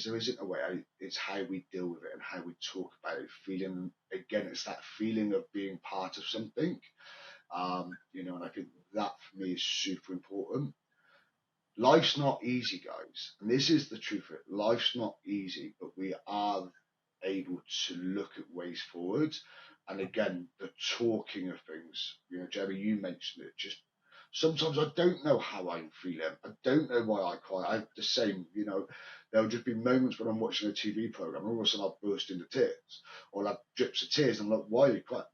there isn't a way out. It's how we deal with it and how we talk about it. Feeling again, it's that feeling of being part of something. And I think that for me is super important. Life's not easy, guys, and this is the truth of it. Life's not easy, but we are able to look at ways forward. And again, the talking of things. Jeremy, you mentioned it. Just sometimes I don't know how I'm feeling. I don't know why I cry. I'm the same. There'll just be moments when I'm watching a TV program, and all of a sudden I'll burst into tears, or I'll have drips of tears. And I'm like, why are you crying?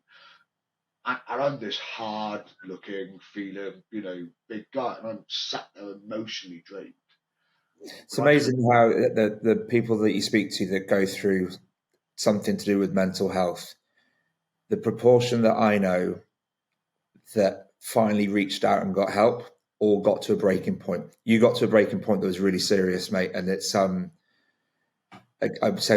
And I'm this hard looking, feeling, big guy, and I'm sat there emotionally drained. It's amazing how the people that you speak to that go through something to do with mental health, the proportion that I know that finally reached out and got help or got to a breaking point. You got to a breaking point that was really serious, mate. And it's same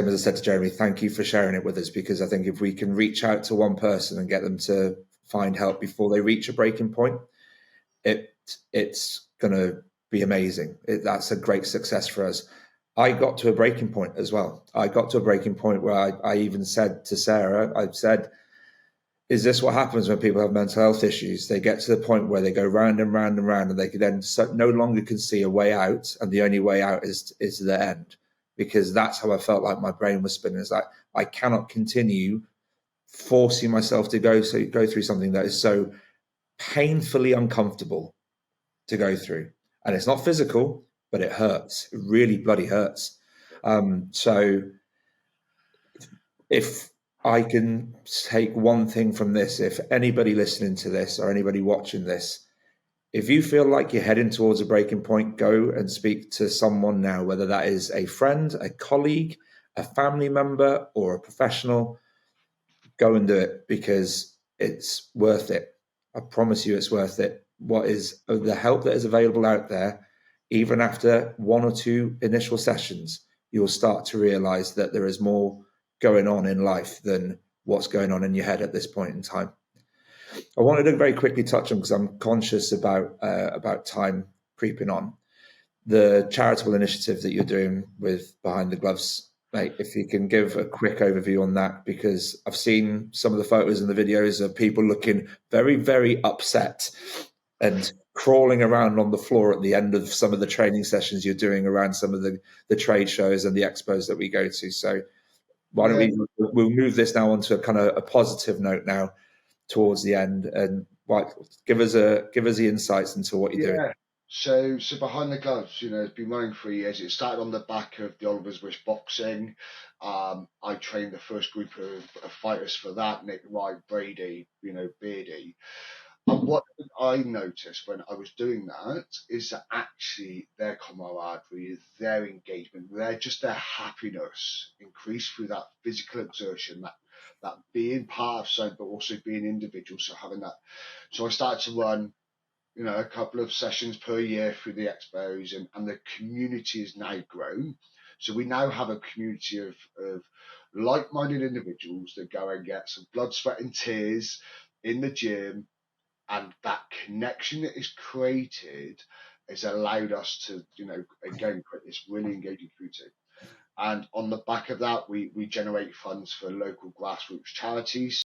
as I said to Jeremy, thank you for sharing it with us, because I think if we can reach out to one person and get them to find help before they reach a breaking point, it's going to be amazing. That's a great success for us. I got to a breaking point as well. I got to a breaking point where I even said to Sarah, I said, is this what happens when people have mental health issues? They get to the point where they go round and round and round, and they then no longer can see a way out, and the only way out is the end, because that's how I felt like my brain was spinning. It's like, I cannot continue forcing myself to go through something that is so painfully uncomfortable to go through. And it's not physical, but it hurts. It really bloody hurts. So if I can take one thing from this, if anybody listening to this or anybody watching this, if you feel like you're heading towards a breaking point, go and speak to someone now, whether that is a friend, a colleague, a family member, or a professional. Go and do it, because it's worth it. I promise you it's worth it. What is the help that is available out there, even after one or two initial sessions, you'll start to realize that there is more going on in life than what's going on in your head at this point in time. I wanted to very quickly touch on, because I'm conscious about time creeping on, the charitable initiative that you're doing with Behind the Gloves. Mate, if you can give a quick overview on that, because I've seen some of the photos and the videos of people looking very, very upset and crawling around on the floor at the end of some of the training sessions you're doing around some of the trade shows and the expos that we go to. So why don't we'll move this now onto a kind of a positive note now towards the end, and give us the insights into what you're doing. So Behind the Gloves, it's been running for years. It started on the back of the Oliver's Wish boxing. I trained the first group of fighters for that: Nick Wright, Brady, Beardy. And what I noticed when I was doing that is that actually their camaraderie, their engagement, their happiness increased through that physical exertion, that being part of something, but also being individual. So having that. So I started to run a couple of sessions per year through the expos, and the community has now grown. So we now have a community of like-minded individuals that go and get some blood, sweat, and tears in the gym, and that connection that is created has allowed us to, again, create this really engaging community. And on the back of that, we generate funds for local grassroots charities.